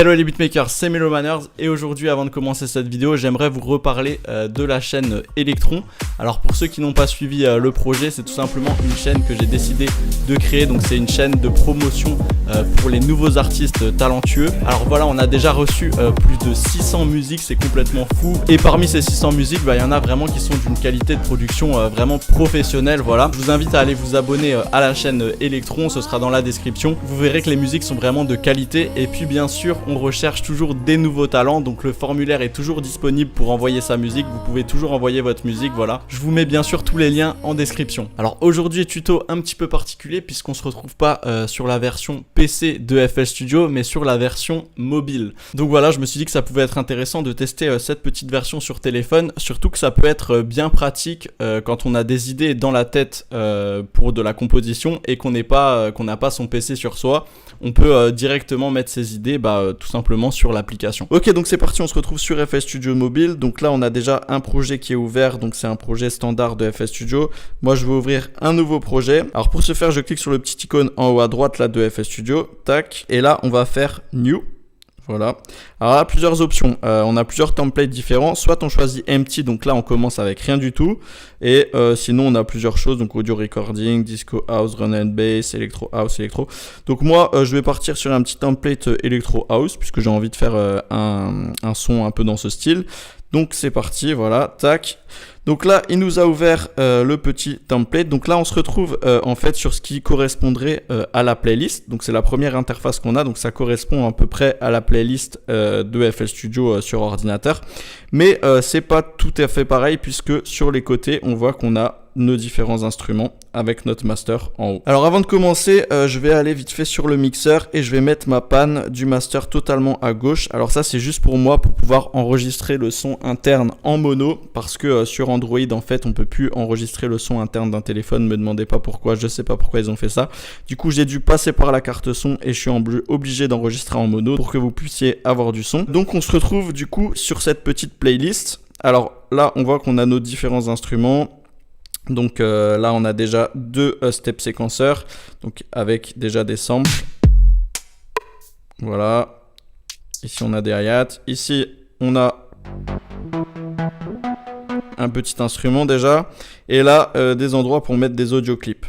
Hello les beatmakers, c'est Melomanners et aujourd'hui avant de commencer cette vidéo j'aimerais vous reparler de la chaîne Electron. Alors pour ceux qui n'ont pas suivi le projet, c'est tout simplement une chaîne que j'ai décidé de créer. Donc c'est une chaîne de promotion pour les nouveaux artistes talentueux. Alors voilà, on a déjà reçu plus de 600 musiques, c'est complètement fou. Et parmi ces 600 musiques, il y en a vraiment qui sont d'une qualité de production vraiment professionnelle. Voilà, je vous invite à aller vous abonner à la chaîne Electron, ce sera dans la description. Vous verrez que les musiques sont vraiment de qualité et puis bien sûr on recherche toujours des nouveaux talents, donc le formulaire est toujours disponible pour envoyer sa musique, vous pouvez toujours envoyer votre musique, voilà. Je vous mets bien sûr tous les liens en description. Alors aujourd'hui tuto un petit peu particulier puisqu'on se retrouve pas sur la version PC de FL Studio mais sur la version mobile. Donc voilà, je me suis dit que ça pouvait être intéressant de tester cette petite version sur téléphone, surtout que ça peut être bien pratique quand on a des idées dans la tête pour de la composition et qu'on n'a pas son PC sur soi. On peut directement mettre ses idées tout simplement sur l'application. Ok, donc c'est parti, on se retrouve sur FL Studio Mobile. Donc là on a déjà un projet qui est ouvert, donc c'est un projet standard de FL Studio. Moi je vais ouvrir un nouveau projet. Alors pour ce faire, je clique sur le petit icône en haut à droite là de FL Studio, tac, et là on va faire New. Voilà. Alors là, plusieurs options. On a plusieurs templates différents. Soit on choisit Empty, donc là on commence avec rien du tout. Et sinon on a plusieurs choses, donc audio recording, disco house, run and bass, electro house, electro. Donc moi je vais partir sur un petit template electro house puisque j'ai envie de faire un son un peu dans ce style. Donc c'est parti, voilà, tac. Donc là, il nous a ouvert le petit template. Donc là, on se retrouve en fait sur ce qui correspondrait à la playlist. Donc c'est la première interface qu'on a. Donc ça correspond à peu près à la playlist de FL Studio sur ordinateur. Mais c'est pas tout à fait pareil puisque sur les côtés, on voit qu'on a nos différents instruments avec notre master en haut. Alors avant de commencer, je vais aller vite fait sur le mixeur et je vais mettre ma panne du master totalement à gauche. Alors ça c'est juste pour moi pour pouvoir enregistrer le son interne en mono parce que sur Android en fait on peut plus enregistrer le son interne d'un téléphone. Me demandez pas pourquoi, je sais pas pourquoi ils ont fait ça. Du coup j'ai dû passer par la carte son et je suis obligé d'enregistrer en mono pour que vous puissiez avoir du son. Donc on se retrouve du coup sur cette petite playlist. Alors là on voit qu'on a nos différents instruments. Donc là on a déjà deux step séquenceurs, donc avec déjà des samples. Voilà. Ici on a des hi-hats. Ici on a un petit instrument déjà. Et là des endroits pour mettre des audio clips.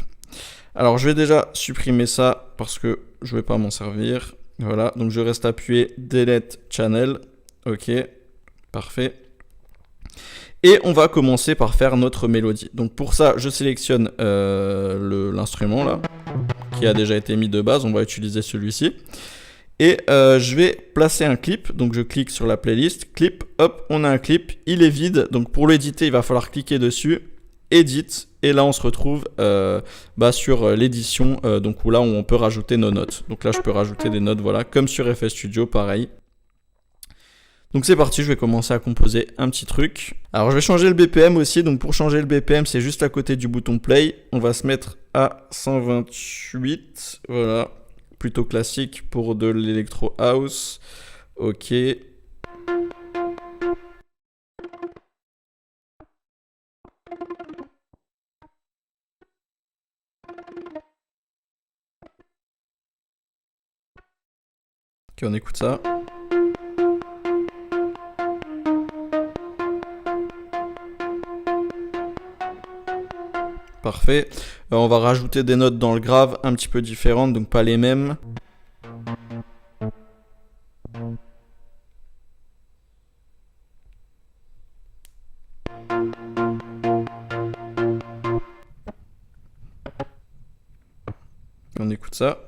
Alors je vais déjà supprimer ça parce que je vais pas m'en servir. Voilà, donc je reste appuyé Delete Channel. Ok, parfait. Et on va commencer par faire notre mélodie. Donc pour ça, je sélectionne l'instrument là, qui a déjà été mis de base. On va utiliser celui-ci. Et je vais placer un clip. Donc je clique sur la playlist. Clip, hop, on a un clip. Il est vide. Donc pour l'éditer, il va falloir cliquer dessus. Edit. Et là, on se retrouve sur l'édition. Donc là où on peut rajouter nos notes. Donc là, je peux rajouter des notes, voilà, comme sur FL Studio, pareil. Donc c'est parti, je vais commencer à composer un petit truc. Alors je vais changer le BPM aussi, donc pour changer le BPM, c'est juste à côté du bouton play. On va se mettre à 128, voilà, plutôt classique pour de l'électro house. Ok. Ok, on écoute ça. Parfait. On va rajouter des notes dans le grave un petit peu différentes, donc pas les mêmes. On écoute ça.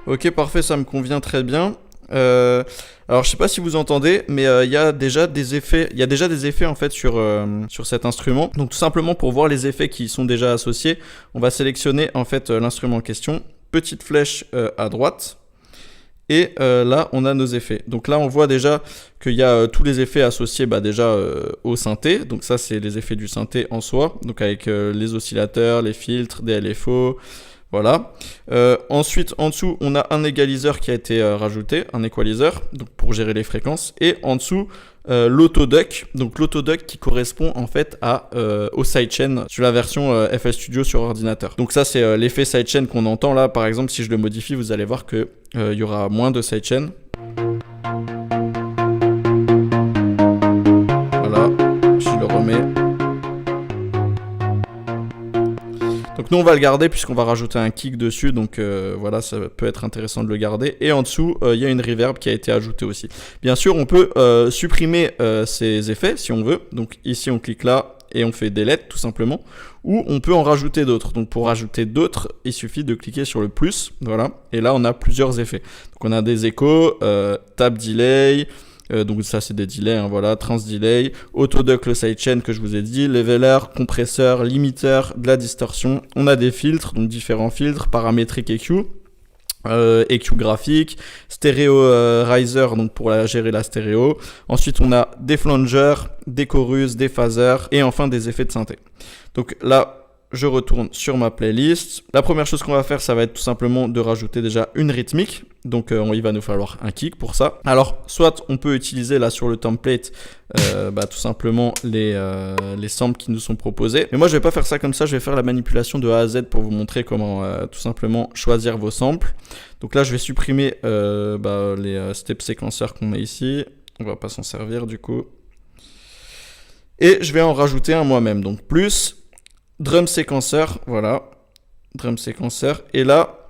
Ok, parfait, ça me convient très bien. Alors je sais pas si vous entendez, mais il y a déjà des effets. Il y a déjà des effets en fait sur cet instrument. Donc tout simplement pour voir les effets qui y sont déjà associés, on va sélectionner en fait l'instrument en question. Petite flèche à droite. Et là on a nos effets. Donc là on voit déjà qu'il y a tous les effets associés déjà au synthé. Donc ça c'est les effets du synthé en soi. Donc avec les oscillateurs, les filtres, des LFO. Voilà. Ensuite, en dessous, on a un égaliseur qui a été rajouté, un equalizer, donc pour gérer les fréquences. Et en dessous, l'autoduck. Donc l'autoduck qui correspond en fait au sidechain sur la version FL Studio sur ordinateur. Donc ça c'est l'effet sidechain qu'on entend là. Par exemple, si je le modifie, vous allez voir que il y aura moins de sidechain. Voilà, je le remets. Donc nous on va le garder puisqu'on va rajouter un kick dessus, donc voilà, ça peut être intéressant de le garder. Et en dessous il y a une reverb qui a été ajoutée aussi. Bien sûr on peut supprimer ces effets si on veut, donc ici on clique là et on fait delete tout simplement, ou on peut en rajouter d'autres. Donc pour rajouter d'autres il suffit de cliquer sur le plus, voilà, et là on a plusieurs effets. Donc on a des échos, tap delay, donc ça c'est des delays, hein, voilà, trans delay, autoduck le sidechain que je vous ai dit, leveler, compresseur, limiteur, de la distorsion. On a des filtres, donc différents filtres, paramétrique EQ, EQ graphique, stéréo riser, donc pour gérer la stéréo. Ensuite on a des flangers, des chorus, des phasers et enfin des effets de synthé. Donc là je retourne sur ma playlist. La première chose qu'on va faire, ça va être tout simplement de rajouter déjà une rythmique. Donc il va nous falloir un kick pour ça. Alors soit on peut utiliser là sur le template tout simplement les samples qui nous sont proposés. Mais moi je vais pas faire ça comme ça, je vais faire la manipulation de A à Z pour vous montrer comment tout simplement choisir vos samples. Donc là je vais supprimer les step séquenceurs qu'on a ici. On va pas s'en servir du coup. Et je vais en rajouter un moi-même. Donc plus drum séquenceur, voilà, drum séquenceur. Et là,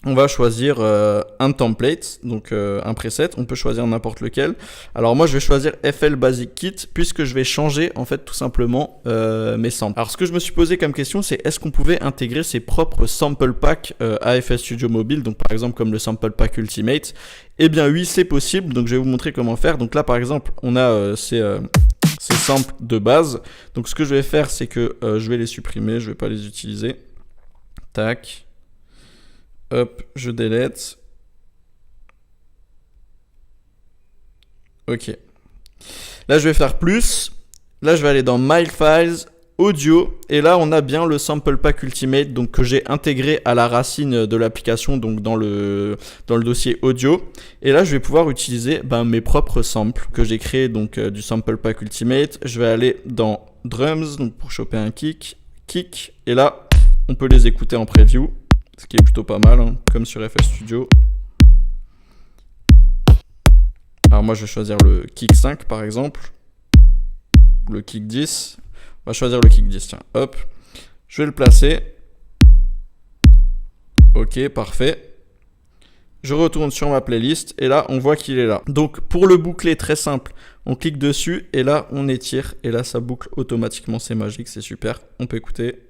on va choisir un template, donc un preset. On peut choisir n'importe lequel. Alors moi, je vais choisir FL Basic Kit puisque je vais changer en fait tout simplement mes samples. Alors ce que je me suis posé comme question, c'est est-ce qu'on pouvait intégrer ses propres sample packs à FL Studio Mobile, donc par exemple comme le sample pack Ultimate. Eh bien oui, c'est possible. Donc je vais vous montrer comment faire. Donc là, par exemple, on a ces samples de base. Donc ce que je vais faire, c'est que je vais les supprimer, je vais pas les utiliser. Tac. Hop, je delete. Ok. Là, je vais faire plus. Là, je vais aller dans My Files, Audio. Et là, on a bien le sample pack Ultimate, donc que j'ai intégré à la racine de l'application, donc dans le dossier audio. Et là, je vais pouvoir utiliser mes propres samples que j'ai créés donc du sample pack Ultimate. Je vais aller dans Drums, donc pour choper un kick. Et là, on peut les écouter en preview, ce qui est plutôt pas mal, hein, comme sur FL Studio. Alors moi, je vais choisir le kick 5 par exemple, ou le kick 10. On va choisir le kick 10, tiens, hop. Je vais le placer. Ok, parfait. Je retourne sur ma playlist et là, on voit qu'il est là. Donc, pour le boucler, très simple, on clique dessus et là, on étire et là, ça boucle automatiquement. C'est magique, c'est super. On peut écouter.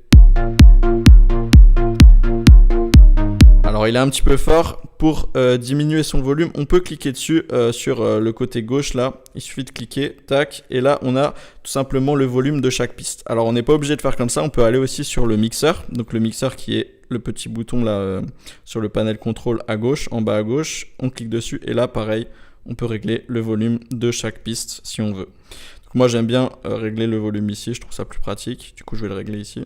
Alors il est un petit peu fort. Pour diminuer son volume, on peut cliquer dessus sur le côté gauche là. Il suffit de cliquer, tac, et là on a tout simplement le volume de chaque piste. Alors on n'est pas obligé de faire comme ça, on peut aller aussi sur le mixeur. Donc le mixeur qui est le petit bouton là sur le panel contrôle à gauche, en bas à gauche. On clique dessus et là pareil, on peut régler le volume de chaque piste si on veut. Donc moi j'aime bien régler le volume ici, je trouve ça plus pratique. Du coup je vais le régler ici.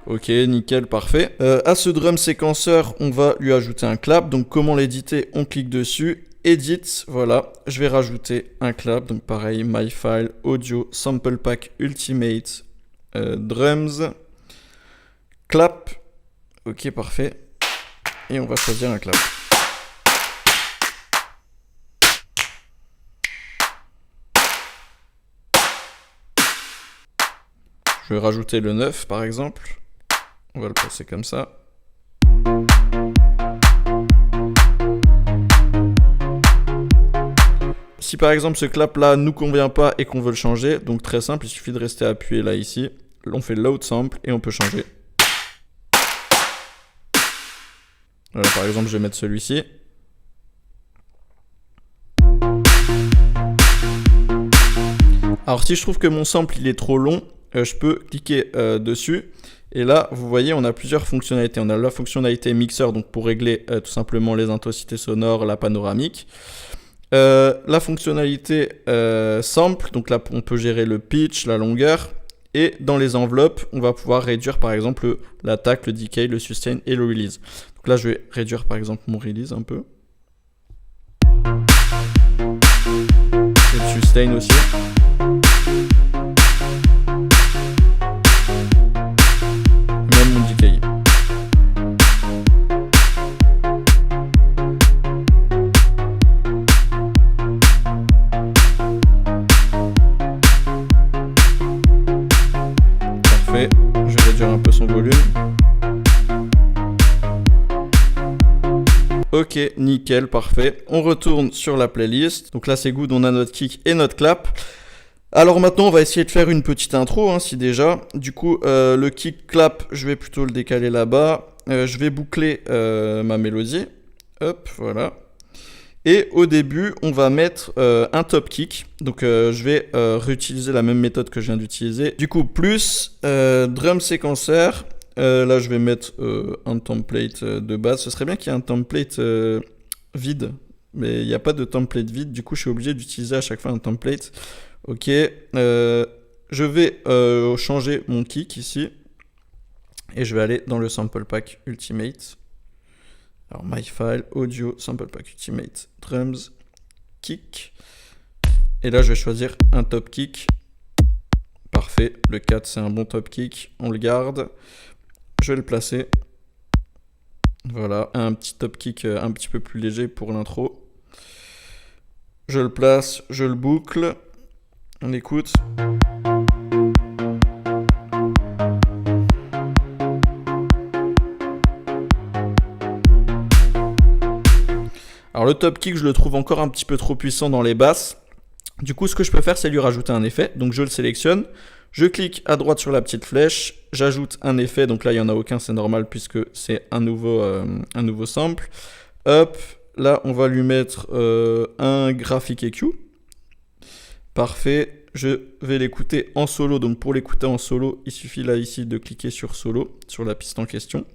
Ok, nickel, parfait. À ce drum séquenceur, on va lui ajouter un clap. Donc comment l'éditer? On clique dessus, edit, voilà. Je vais rajouter un clap, donc pareil, My File, Audio, Sample Pack Ultimate, Drums, clap. Ok, parfait. Et on va choisir un clap. Je vais rajouter le 9 par exemple. On va le passer comme ça. Si par exemple ce clap là nous convient pas et qu'on veut le changer, donc très simple, il suffit de rester appuyé là ici. On fait load sample et on peut changer. Voilà, par exemple je vais mettre celui-ci. Alors si je trouve que mon sample il est trop long, je peux cliquer dessus. Et là, vous voyez, on a plusieurs fonctionnalités. On a la fonctionnalité mixeur, donc pour régler tout simplement les intensités sonores, la panoramique. La fonctionnalité sample, donc là, on peut gérer le pitch, la longueur. Et dans les enveloppes, on va pouvoir réduire par exemple l'attaque, le decay, le sustain et le release. Donc là, je vais réduire par exemple mon release un peu. Et le sustain aussi. Même mon decay. Parfait, je vais réduire un peu son volume. Ok, nickel, parfait. On retourne sur la playlist. Donc là, c'est good, on a notre kick et notre clap. Alors maintenant, on va essayer de faire une petite intro, hein, si déjà. Du coup, le kick clap, je vais plutôt le décaler là-bas. Je vais boucler ma mélodie. Hop, voilà. Et au début, on va mettre un top kick. Donc je vais réutiliser la même méthode que je viens d'utiliser. Du coup, plus drum séquenceur. Là, je vais mettre un template de base. Ce serait bien qu'il y ait un template vide. Mais il n'y a pas de template vide. Du coup, je suis obligé d'utiliser à chaque fois un template. Ok. Je vais changer mon kick ici. Et je vais aller dans le sample pack Ultimate. Alors, My File, Audio, Sample Pack Ultimate, Drums, Kick. Et là, je vais choisir un top kick. Parfait. Le 4, c'est un bon top kick. On le garde. Je vais le placer. Voilà. Un petit top kick un petit peu plus léger pour l'intro. Je le place. Je le boucle. On écoute. Alors le top kick, je le trouve encore un petit peu trop puissant dans les basses. Du coup, ce que je peux faire, c'est lui rajouter un effet. Donc je le sélectionne, je clique à droite sur la petite flèche, j'ajoute un effet. Donc là, il n'y en a aucun, c'est normal puisque c'est un nouveau sample. Hop, là, on va lui mettre un graphic EQ. Parfait, je vais l'écouter en solo. Donc pour l'écouter en solo, il suffit là ici de cliquer sur solo, sur la piste en question.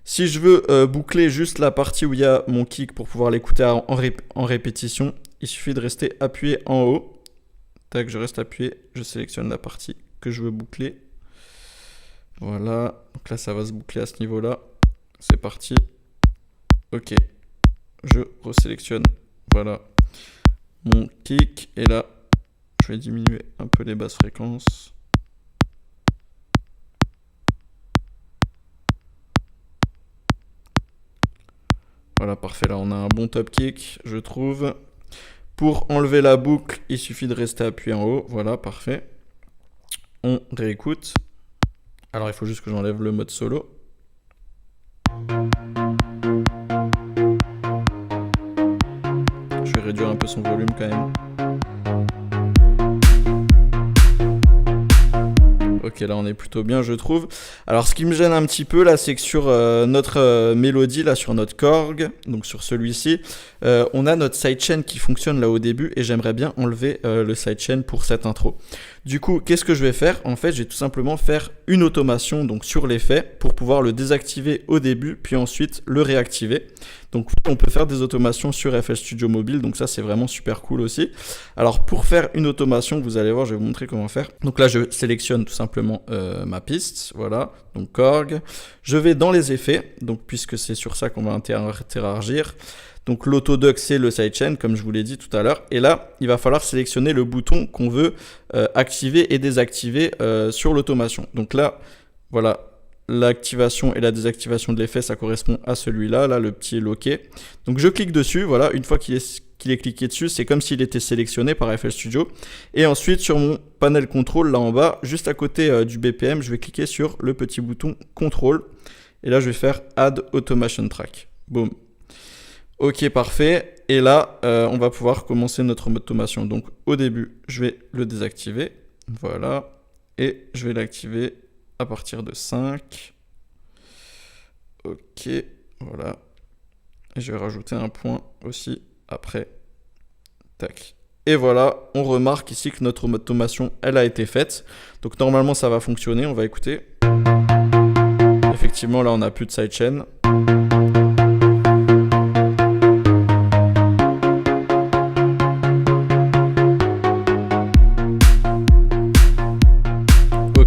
Si je veux boucler juste la partie où il y a mon kick pour pouvoir l'écouter en répétition, il suffit de rester appuyé en haut. Tac, je reste appuyé, je sélectionne la partie que je veux boucler. Voilà, donc là ça va se boucler à ce niveau-là. C'est parti. Ok, je resélectionne, voilà, mon kick. Et là, je vais diminuer un peu les basses fréquences. Voilà, parfait. Là, on a un bon top kick, je trouve. Pour enlever la boucle, il suffit de rester appuyé en haut. Voilà, parfait. On réécoute. Alors, il faut juste que j'enlève le mode solo. Je vais réduire un peu son volume quand même. Ok, là on est plutôt bien, je trouve. Alors ce qui me gêne un petit peu là, c'est que sur notre mélodie, là sur notre Korg, donc sur celui-ci, on a notre sidechain qui fonctionne là au début et j'aimerais bien enlever le sidechain pour cette intro. Du coup, qu'est-ce que je vais faire? En fait, je vais tout simplement faire une automation donc sur l'effet pour pouvoir le désactiver au début, puis ensuite le réactiver. Donc on peut faire des automations sur FL Studio Mobile, donc ça c'est vraiment super cool aussi. Alors pour faire une automation, vous allez voir, je vais vous montrer comment faire. Donc là je sélectionne tout simplement ma piste, voilà, donc Korg. Je vais dans les effets, donc puisque c'est sur ça qu'on va interagir. Donc l'autoduck c'est le sidechain comme je vous l'ai dit tout à l'heure. Et là il va falloir sélectionner le bouton qu'on veut activer et désactiver sur l'automation. Donc là voilà. L'activation et la désactivation de l'effet, ça correspond à celui-là, là, le petit loquet. Donc je clique dessus, voilà, une fois qu'il est cliqué dessus, c'est comme s'il était sélectionné par FL Studio. Et ensuite, sur mon panel contrôle, là en bas, juste à côté du BPM, je vais cliquer sur le petit bouton contrôle. Et là, je vais faire Add Automation Track. Boum. Ok, parfait. Et là, on va pouvoir commencer notre automation. Donc au début, je vais le désactiver. Voilà. Et je vais l'activer à partir de 5. Ok, voilà. Et je vais rajouter un point aussi après. Tac. Et voilà, on remarque ici que notre automation, elle a été faite. Donc normalement, ça va fonctionner. On va écouter. Effectivement, là, on n'a plus de sidechain.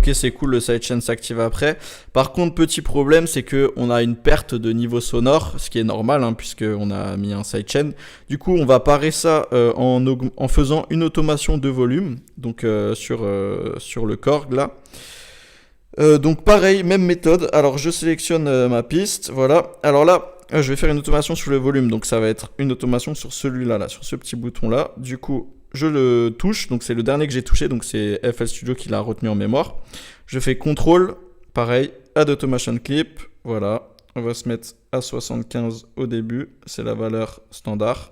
Ok, c'est cool, le sidechain s'active après. Par contre, petit problème, c'est que on a une perte de niveau sonore, ce qui est normal, hein, puisqu'on a mis un sidechain. Du coup, on va parer ça en faisant une automation de volume, donc sur le Korg là. Donc pareil, même méthode. Alors je sélectionne ma piste, voilà. Alors là, je vais faire une automation sur le volume, donc ça va être une automation sur celui-là, là, sur ce petit bouton-là. Du coup, je le touche, donc c'est le dernier que j'ai touché, donc c'est FL Studio qui l'a retenu en mémoire. Je fais CTRL, pareil, Add Automation Clip, voilà. On va se mettre à 75 au début, c'est la valeur standard.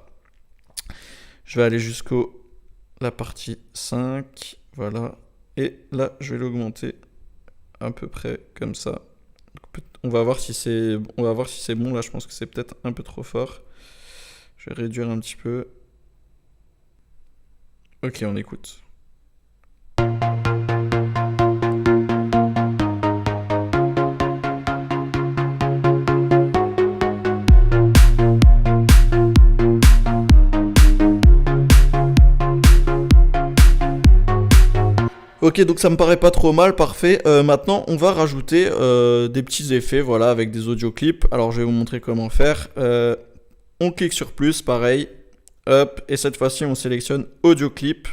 Je vais aller jusqu'au la partie 5, voilà. Et là, je vais l'augmenter à peu près comme ça. On va voir si c'est bon. Là, je pense que c'est peut-être un peu trop fort. Je vais réduire un petit peu. Ok, on écoute. Ok, donc ça me paraît pas trop mal, parfait. Maintenant, on va rajouter des petits effets, voilà, avec des audio clips. Alors, je vais vous montrer comment faire. On clique sur plus, pareil. Hop, et cette fois-ci, on sélectionne audio clip.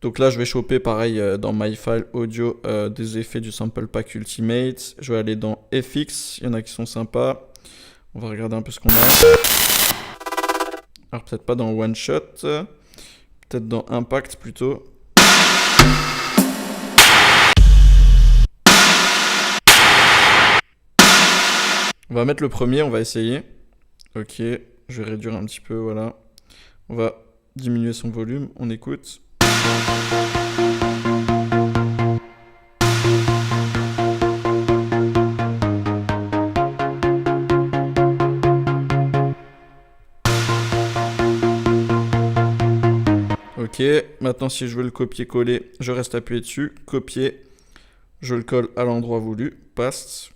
Donc là, je vais choper, pareil, dans My File Audio, des effets du Sample Pack Ultimate. Je vais aller dans FX, il y en a qui sont sympas. On va regarder un peu ce qu'on a. Alors, peut-être pas dans One Shot, peut-être dans Impact plutôt. On va mettre le premier, on va essayer. Ok, je vais réduire un petit peu, voilà. On va diminuer son volume, on écoute. Ok, maintenant si je veux le copier-coller, je reste appuyé dessus, copier, je le colle à l'endroit voulu, paste.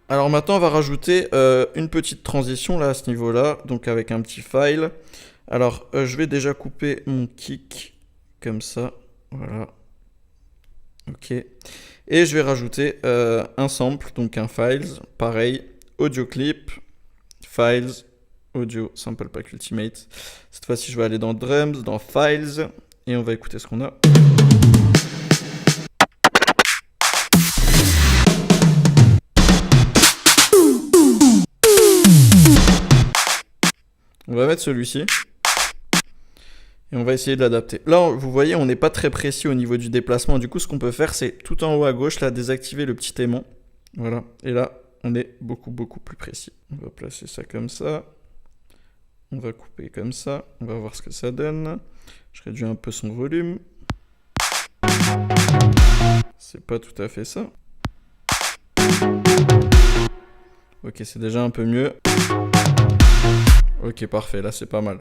Alors maintenant on va rajouter une petite transition là à ce niveau là, donc avec un petit file. Alors je vais déjà couper mon kick comme ça, voilà. Ok. Et je vais rajouter un sample, donc un files, pareil, audio clip, files, audio sample pack ultimate. Cette fois-ci je vais aller dans drums, dans files, et on va écouter ce qu'on a. On va mettre celui-ci. Et on va essayer de l'adapter. Là, vous voyez, on n'est pas très précis au niveau du déplacement. Du coup, ce qu'on peut faire, c'est tout en haut à gauche, là, désactiver le petit aimant. Voilà. Et là, on est beaucoup plus précis. On va placer ça comme ça. On va couper comme ça. On va voir ce que ça donne. Je réduis un peu son volume. C'est pas tout à fait ça. Ok, c'est déjà un peu mieux. Ok, parfait, là c'est pas mal.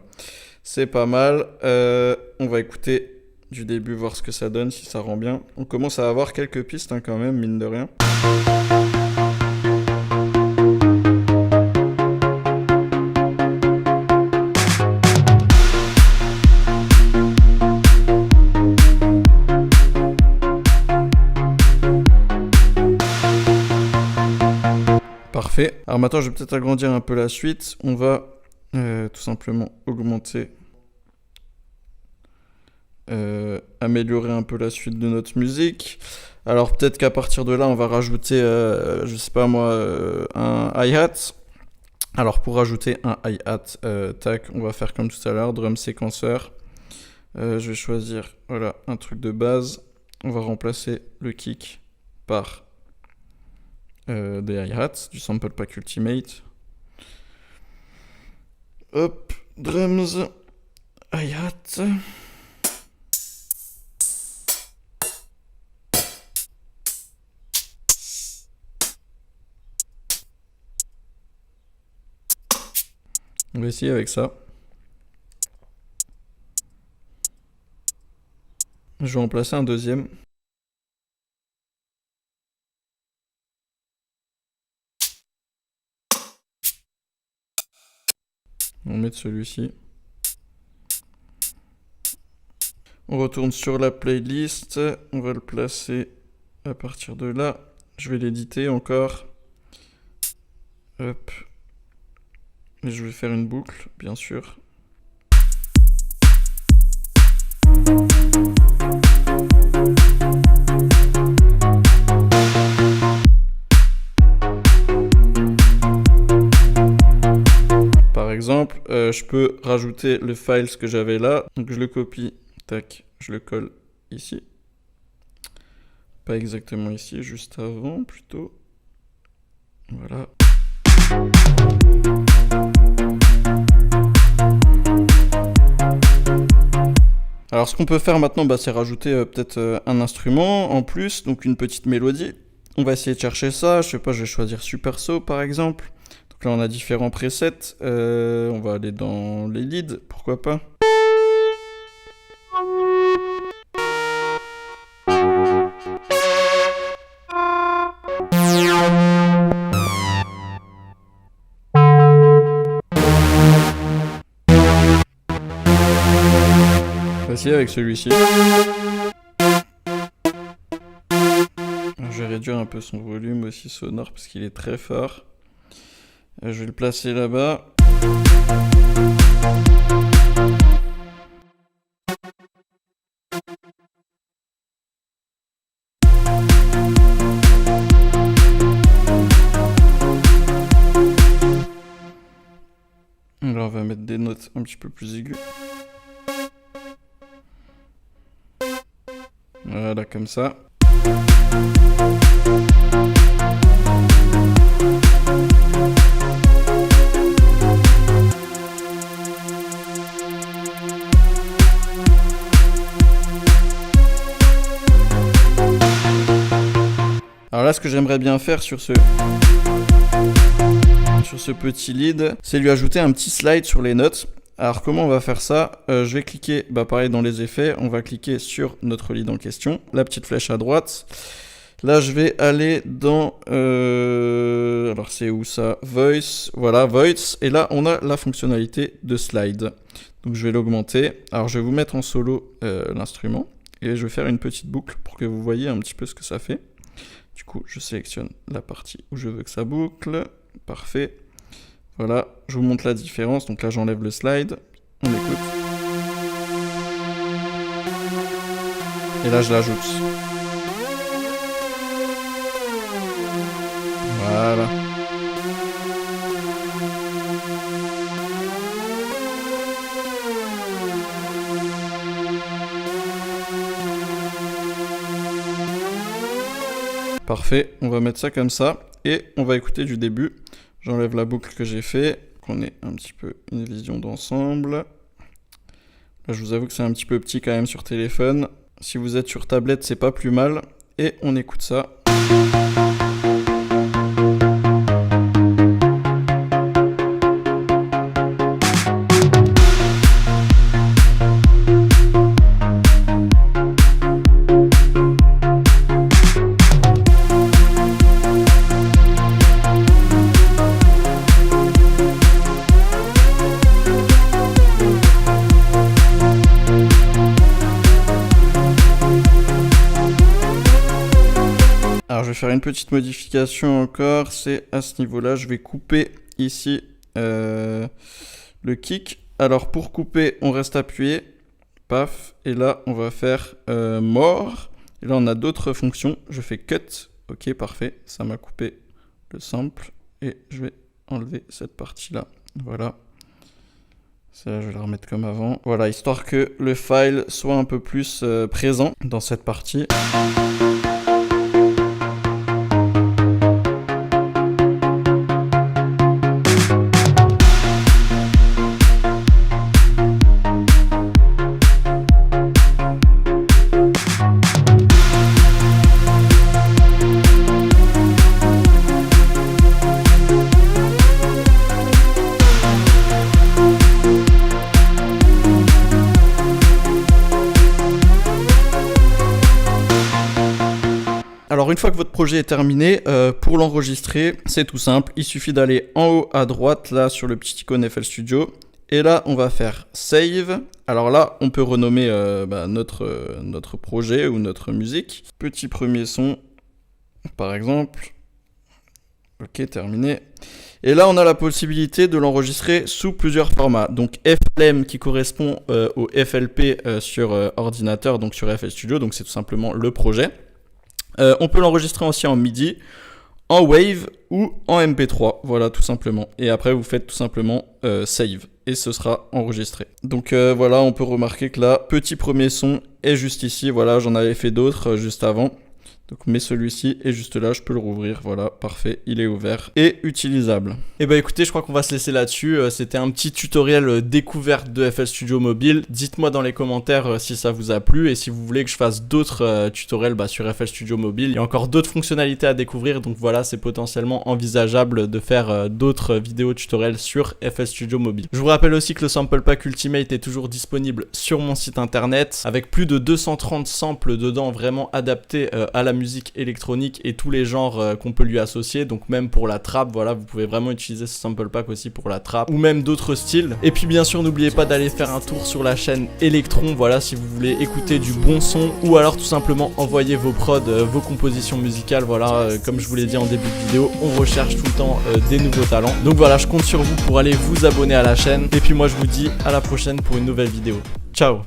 C'est pas mal. On va écouter du début, voir ce que ça donne, si ça rend bien. On commence à avoir quelques pistes hein, quand même, mine de rien. Parfait. Alors maintenant, je vais peut-être agrandir un peu la suite. On va tout simplement augmenter, améliorer un peu la suite de notre musique. Alors peut-être qu'à partir de là, on va rajouter, je sais pas moi, un hi-hat. Alors pour rajouter un hi-hat, tac, on va faire comme tout à l'heure, drum séquenceur. Je vais choisir, voilà, un truc de base. On va remplacer le kick par des hi-hats, du sample pack ultimate. Hop, drums, hi-hat. On va essayer avec ça. Je vais en placer un deuxième. mettre celui-ci. On retourne sur la playlist. On va le placer à partir de là. Je vais l'éditer encore. Hop. Et je vais faire une boucle, bien sûr. Par exemple, je peux rajouter le file que j'avais là. Donc je le copie, tac, je le colle ici. Pas exactement ici, juste avant plutôt. Voilà. Alors ce qu'on peut faire maintenant, c'est rajouter peut-être un instrument en plus, donc une petite mélodie. On va essayer de chercher ça, je sais pas, je vais choisir Superso par exemple. Donc là on a différents presets, on va aller dans les leads, pourquoi pas. On va essayer avec celui-ci. Je vais réduire un peu son volume aussi sonore parce qu'il est très fort. Je vais le placer là-bas. Alors on va mettre des notes un petit peu plus aiguës. Voilà, comme ça. Alors là, ce que j'aimerais bien faire sur ce petit lead, c'est lui ajouter un petit slide sur les notes. Alors comment on va faire ça? Je vais cliquer, pareil dans les effets, on va cliquer sur notre lead en question, la petite flèche à droite. Là je vais aller dans, alors c'est où ça? Voice, voilà Voice, et là on a la fonctionnalité de slide. Donc je vais l'augmenter, alors je vais vous mettre en solo l'instrument, et je vais faire une petite boucle pour que vous voyez un petit peu ce que ça fait. Du coup je sélectionne la partie où je veux que ça boucle, parfait. Voilà, je vous montre la différence. Donc là, j'enlève le slide. On écoute. Et là, je l'ajoute. Voilà. Parfait, on va mettre ça comme ça. Et on va écouter du début. J'enlève la boucle que j'ai fait, qu'on ait un petit peu une vision d'ensemble. Là, je vous avoue que c'est un petit peu petit quand même sur téléphone. Si vous êtes sur tablette, c'est pas plus mal. Et on écoute ça. Alors je vais faire une petite modification encore, c'est à ce niveau-là, je vais couper ici le kick. Alors pour couper, on reste appuyé, paf, et là on va faire more. Et là on a d'autres fonctions, je fais cut, ok parfait, ça m'a coupé le sample. Et je vais enlever cette partie-là, voilà. Celle-là je vais la remettre comme avant. Voilà, histoire que le file soit un peu plus présent dans cette partie. Alors une fois que votre projet est terminé, pour l'enregistrer, c'est tout simple. Il suffit d'aller en haut à droite, là sur le petit icône FL Studio, Et là, on va faire Save. Alors là, on peut renommer notre projet ou notre musique. Petit premier son, par exemple. Ok, terminé. Et là, on a la possibilité de l'enregistrer sous plusieurs formats. Donc FLM qui correspond au FLP sur ordinateur, donc sur FL Studio. Donc c'est tout simplement le projet. On peut l'enregistrer aussi en MIDI, en Wave ou en MP3. Voilà, tout simplement. Et après, vous faites tout simplement Save. Et ce sera enregistré. Donc voilà, on peut remarquer que là, petit premier son est juste ici. Voilà, j'en avais fait d'autres juste avant. Donc, mais celui-ci est juste là, je peux le rouvrir, voilà, parfait, il est ouvert et utilisable. Et bah écoutez, je crois qu'on va se laisser là-dessus, c'était un petit tutoriel découverte de FL Studio Mobile. Dites-moi dans les commentaires si ça vous a plu et si vous voulez que je fasse d'autres tutoriels sur FL Studio Mobile. Il y a encore d'autres fonctionnalités à découvrir, donc voilà, c'est potentiellement envisageable de faire d'autres vidéos tutoriels sur FL Studio Mobile. Je vous rappelle aussi que le Sample Pack Ultimate est toujours disponible sur mon site internet, avec plus de 230 samples dedans, vraiment adaptés à la musique électronique et tous les genres qu'on peut lui associer, donc même pour la trap, voilà, vous pouvez vraiment utiliser ce sample pack aussi pour la trap ou même d'autres styles. Et puis bien sûr, n'oubliez pas d'aller faire un tour sur la chaîne Electron, voilà, si vous voulez écouter du bon son ou alors tout simplement envoyer vos prods, vos compositions musicales, voilà, comme je vous l'ai dit en début de vidéo, on recherche tout le temps des nouveaux talents. Donc voilà, je compte sur vous pour aller vous abonner à la chaîne et puis moi je vous dis à la prochaine pour une nouvelle vidéo. Ciao.